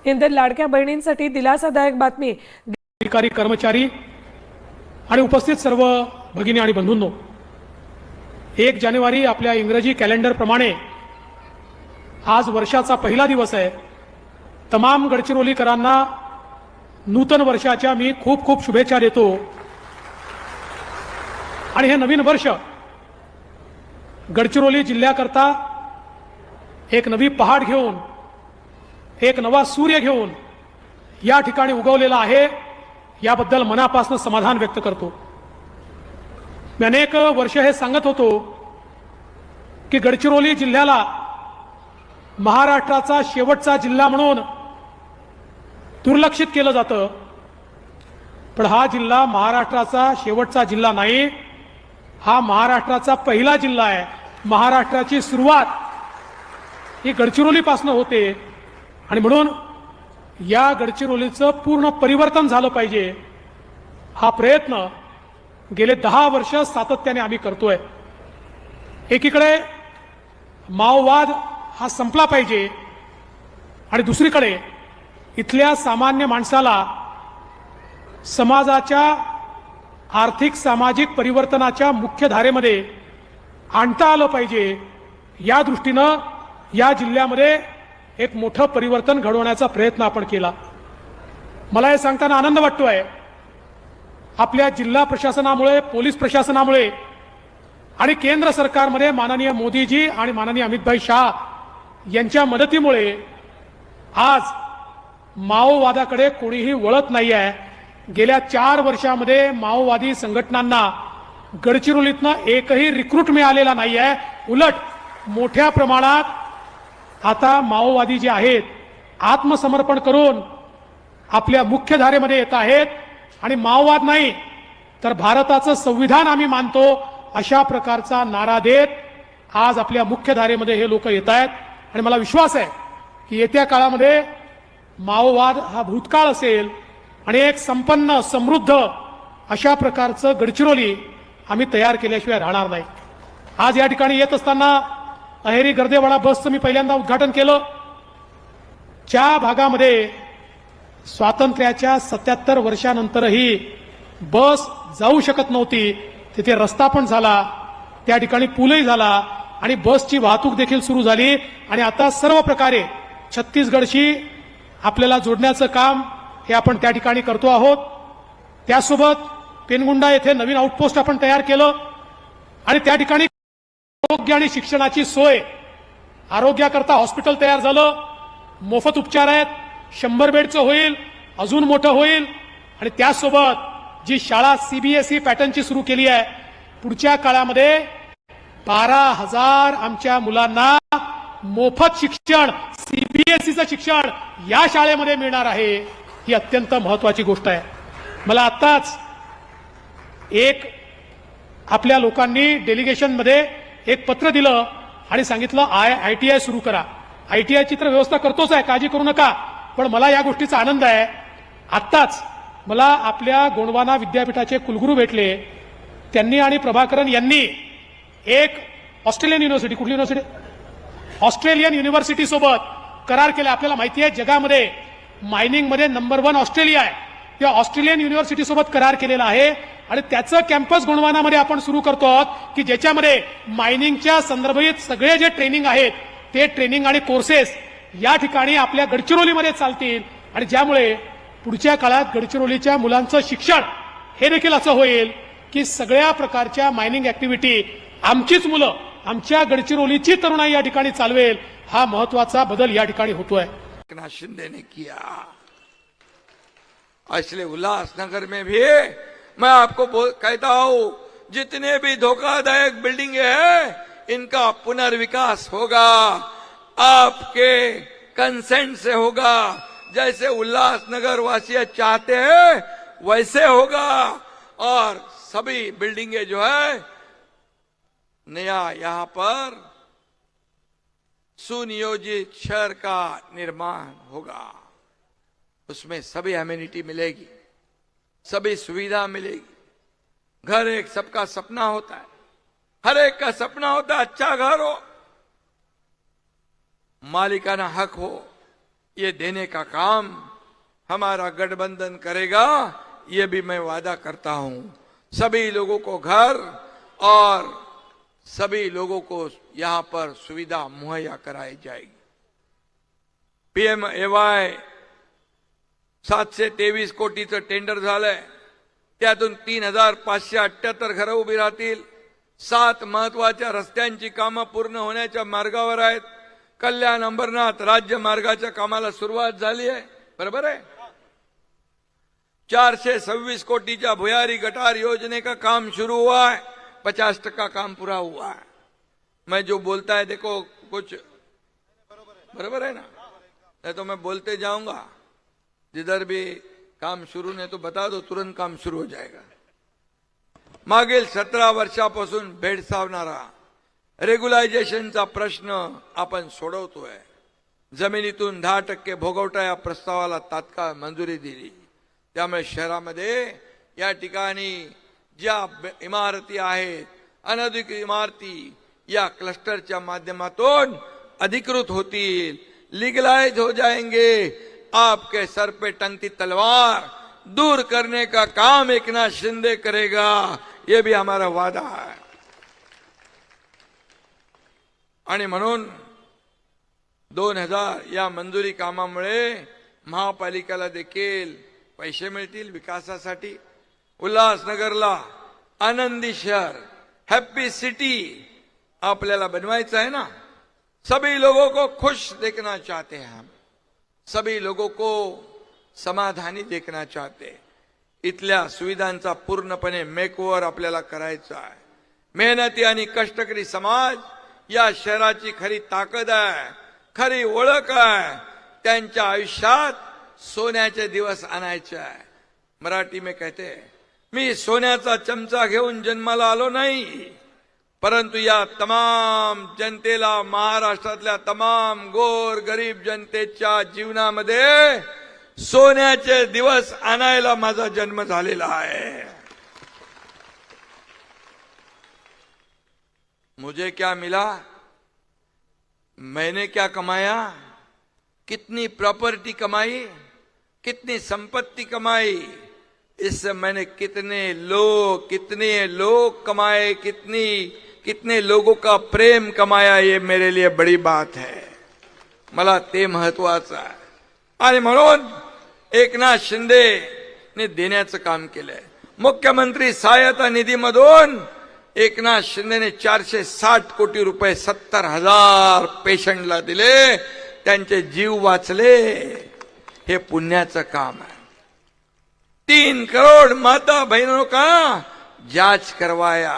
इंदर लाडक्या बहिणींसाठी दिलासादायक बातमी। अधिकारी कर्मचारी आणि उपस्थित सर्व भगिनी आणि बंधूंनो, 1 जानेवारी आपल्या इंग्रजी कॅलेंडर प्रमाणे आज वर्षाचा पहिला दिवस आहे। तमाम गडचिरोलीकरांना नूतन वर्षाच्या मी खूप खूप शुभेच्छा देतो। आणि हे नवीन वर्ष गडचिरोली जिल्ह्याकरता एक नवी पहाड घेऊन, एक नवा सूर्य घेऊन या ठिकाणी उगवलेला आहे, याबद्दल मनापासून समाधान व्यक्त करतो। मी अनेक वर्ष हे सांगत होतो की गडचिरोली जिल्ह्याला महाराष्ट्राचा शेवटचा जिल्हा म्हणून दुर्लक्षित केलं जातं, पण हा जिल्हा महाराष्ट्राचा शेवटचा जिल्हा नाही, हा महाराष्ट्राचा पहिला जिल्हा आहे। महाराष्ट्राची सुरुवात ही गडचिरोलीपासून होते आणि म्हणून या गडचिरोलीचं पूर्ण परिवर्तन झालं पाहिजे, हा प्रयत्न गेले 10 वर्ष सातत्याने आम्ही करतोय। एकीकडे माओवाद हा संपला पाहिजे आणि दुसरीकडे इथल्या सामान्य माणसाला समाजाच्या आर्थिक सामाजिक परिवर्तनाच्या मुख्य धारेमध्ये आणता आलं पाहिजे। या दृष्टीनं या जिल्ह्यामध्ये एक मोठं परिवर्तन घडवण्याचा प्रयत्न आपण केला। मला हे सांगताना आनंद वाटतोय, आपल्या जिल्हा प्रशासनामुळे, पोलीस प्रशासनामुळे आणि केंद्र सरकारमध्ये माननीय मोदीजी आणि माननीय अमितभाई शाह यांच्या मदतीमुळे आज माओवादाकडे कोणीही वळत नाही आहे। गेल्या 4 वर्षामध्ये माओवादी संघटनांना गडचिरोलीतनं एकही रिक्रूट मिळालेला नाही आहे। उलट मोठ्या प्रमाणात आता माओवादी जे आहेत आत्मसमर्पण करून आपल्या मुख्य धारेमध्ये येत आहेत आणि माओवाद नाही तर भारताचं संविधान आम्ही मानतो अशा प्रकारचा नारा देत आज आपल्या मुख्य धारेमध्ये हे लोक येत आहेत। आणि मला विश्वास आहे की येत्या काळामध्ये माओवाद हा भूतकाळ असेल आणि एक संपन्न समृद्ध अशा प्रकारचं गडचिरोली आम्ही तयार केल्याशिवाय राहणार नाही। आज या ठिकाणी येत असताना अहेरी गर्देवाडा बसचं मी पहिल्यांदा उद्घाटन केलं। ज्या भागामध्ये स्वातंत्र्याच्या 77 वर्षानंतरही बस जाऊ शकत नव्हती तिथे रस्ता पण झाला, त्या ठिकाणी पूलही झाला आणि बसची वाहतूक देखील सुरू झाली आणि आता सर्व प्रकारे छत्तीसगडशी आपल्याला जोडण्याचं काम हे आपण त्या ठिकाणी करतो आहोत। त्यासोबत पेनगुंडा येथे नवीन आउटपोस्ट आपण तयार केलं आणि त्या ठिकाणी आरोग्य आणि शिक्षणाची सोय, आरोग्याकरता हॉस्पिटल तयार झालं, मोफत उपचार आहेत, 100 बेडचं होईल, अजून मोठं होईल आणि त्यासोबत जी शाळा सीबीएसई पॅटर्नची सुरू केली आहे, पुढच्या काळामध्ये 12,000 आमच्या मुलांना मोफत शिक्षण, सीबीएसईचं शिक्षण या शाळेमध्ये मिळणार आहे। ही अत्यंत महत्त्वाची गोष्ट आहे। मला आत्ताच एक आपल्या लोकांनी डेलिगेशनमध्ये एक पत्र दिलं आणि सांगितलं ITI सुरू करा। ITIची तर व्यवस्था करतोच आहे, काळजी करू नका, पण मला या गोष्टीचा आनंद आहे। आत्ताच मला आपल्या गोंडवाना विद्यापीठाचे कुलगुरू भेटले, त्यांनी आणि प्रभाकरन यांनी एक ऑस्ट्रेलियन युनिव्हर्सिटी, कुठली युनिव्हर्सिटी, ऑस्ट्रेलियन युनिव्हर्सिटी सोबत करार केला। आपल्याला माहिती आहे जगामध्ये मायनिंगमध्ये नंबर 1 ऑस्ट्रेलिया आहे, त्या ऑस्ट्रेलियन युनिव्हर्सिटी सोबत करार केलेला आहे आणि त्याचं कॅम्पस गोंडवानामध्ये आपण सुरू करतो आहोत की ज्याच्यामध्ये मायनिंगच्या संदर्भित सगळे जे ट्रेनिंग आहेत ते ट्रेनिंग आणि कोर्सेस या ठिकाणी आपल्या गडचिरोलीमध्ये चालतील आणि ज्यामुळे पुढच्या काळात गडचिरोलीच्या मुलांचं शिक्षण हे देखील असं होईल की सगळ्या प्रकारच्या मायनिंग ऍक्टिव्हिटी आमचीच मुलं, आमच्या गडचिरोलीची तरुणाई या ठिकाणी चालवेल। हा महत्वाचा बदल या ठिकाणी होतोय। शिंदे ने किया, इसलिए उल्लासनगर में भी मैं आपको कहता हूं जितने भी धोखादायक बिल्डिंग है इनका पुनर्विकास होगा, आपके कंसेंट से होगा। जैसे उल्लासनगर वासी चाहते हैं वैसे होगा और सभी बिल्डिंगे जो है नया यहां पर सुनियोजित शहर का निर्माण होगा। उसमें सभी एमिनिटी मिलेगी, सभी सुविधा मिलेगी। घर एक सबका सपना होता है, हर एक का सपना होता है अच्छा घर हो, मालिकाना हक हो, ये देने का काम हमारा गठबंधन करेगा, ये भी मैं वादा करता हूं। सभी लोगों को घर और सभी लोगों को यहां पर सुविधा मुहैया कराई जाएगी। PMAY 723 कोटीचं टेंडर झालंय, त्यातून 3578 घरं उभी राहतील। 7 महत्वाच्या रस्त्यांची कामं पूर्ण होण्याच्या मार्गावर आहेत। कल्याण अंबरनाथ राज्य मार्गाच्या कामाला सुरुवात झाली आहे, बरोबर है। 426 कोटीच्या भुयारी गटार योजने का काम शुरू हुआ है, 50% काम पूरा हुआ है। मैं जो बोलता है देखो कुछ बराबर है ना, नहीं तो मैं बोलते जाऊंगा, जिधर भी काम शुरू नहीं तो बता दो, तुरंत काम शुरू हो जाएगा। मागील 17 वर्षापासून भेडसावणारा रेग्युलायझेशनचा प्रश्न आपण सोडवतोय। जमिनीतून 10% भोगवटा या प्रस्तावाला तात्काळ मंजुरी दिली। त्यामुळे शहरामध्ये या ठिकाणी ज्या इमारती आहेत, अनधिकृत इमारती या क्लस्टरच्या माध्यमातून अधिकृत होतील, लीगलाइज हो जाएंगे। आपके सर पे टंगती तलवार दूर करने का काम एकनाथ शिंदे करेगा, ये भी हमारा वादा है। आणि म्हणून 2000 या मंजुरी कामामुळे महापालिकेला देखील पैसे मिळतील विकासासाठी। उल्हासनगरला आनंदी शहर, हैप्पी सिटी आपल्याला बनवायचं है ना। सभी लोगों को खुश देखना चाहते हैं हम, सभी लोगों को समाधानी देखना चाहते हैं। इथल्या सुविधांचा पूर्णपणे मेकओव्हर आपल्याला करायचा आहे। मेहनती आणि कष्टकरी समाज या शहराची खरी ताकद आहे, खरी ओळख आहे। त्यांच्या आयुष्यात सोन्याचे दिवस आणायचे आहे। मराठी में कहते हैं, मी सोन्याचा चमचा घेऊन जन्माला आलो नाही, परंतु या तमाम जनतेला, महाराष्ट्रातल्या तमाम गोर गरीब जनतेच्या जीवनामध्ये सोन्याचे दिवस आणायला माझा जन्म झालेला आहे। मुझे क्या मिला, मैंने क्या कमाया, कितनी प्रॉपर्टी कमाई, कितनी संपत्ति कमाई, इससे मैंने कितने लोग कमाए, कितने लोगों का प्रेम कमाया, ये मेरे लिए बड़ी बात है। मला ते महत्वाचं आहे। आणि म्हणून एकनाथ शिंदे ने देण्याचं काम केलंय। मुख्यमंत्री सहायता निधीमधून एकनाथ शिंदेने 460 कोटी रुपये 70,000 पेशंटला दिले, त्यांचे जीव वाचले। हे पुण्याचं काम आहे। 3 करोड़ माता बहनों का जांच करवाया।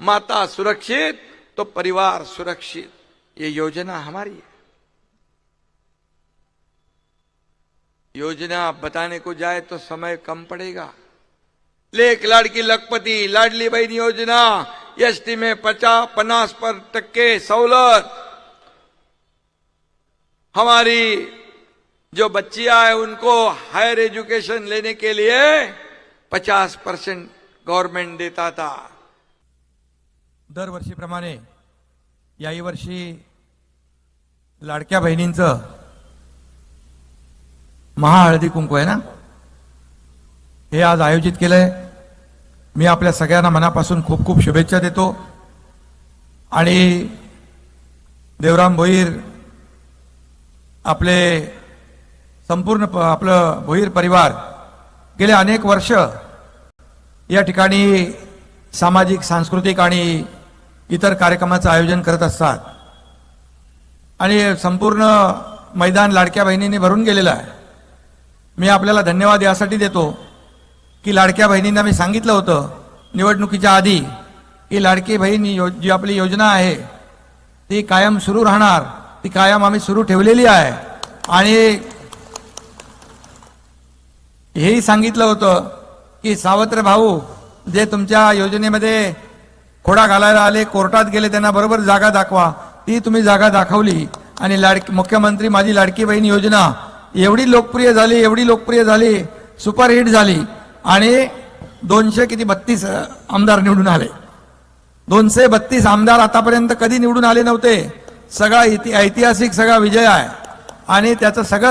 माता सुरक्षित तो परिवार सुरक्षित, ये योजना हमारी है। योजना बताने को जाए तो समय कम पड़ेगा। लेख लाड़की लखपति लाडली बहन योजना, एसटी में 50% सवलत। हमारी जो बच्चियां हैं उनको हायर एजुकेशन लेने के लिए 50% गवर्नमेंट देता था। दरवर्षीप्रमाणे याही वर्षी लाडक्या बहिणींचं महाहळदी कुंकू आहे ना, हे आज आयोजित केलंय। मी आपल्या सगळ्यांना मनापासून खूप खूप शुभेच्छा देतो। आणि देवराम भोईर, आपले संपूर्ण आपलं भोईर परिवार गेले अनेक वर्ष या ठिकाणी सामाजिक, सांस्कृतिक आणि इतर कार्यक्रमाचं आयोजन करत असतात। आणि संपूर्ण मैदान लाडक्या बहिणींनी भरून गेलेलं आहे। मी आपल्याला धन्यवाद यासाठी देतो की लाडक्या बहिणींना मी सांगितलं होतं निवडणुकीच्या आधी की लाडकी बहीण जी आपली योजना आहे ती कायम सुरू राहणार, ती कायम आम्ही सुरू ठेवलेली आहे। आणि हेही सांगितलं होतं की सावत्र भाऊ जे तुमच्या योजनेमध्ये खोडा घालायला आले, कोर्टात गेले, त्यांना बरोबर जागा दाखवा। ती तुम्ही जागा दाखवली आणि मुख्यमंत्री माझी लाडकी बहीण योजना एवढी लोकप्रिय झाली, सुपरहिट झाली आणि 232 आमदार निवडून आले। 232 आमदार आतापर्यंत कधी निवडून आले नव्हते। सगळा ऐतिहासिक सगळा विजय आहे आणि त्याचं सगळं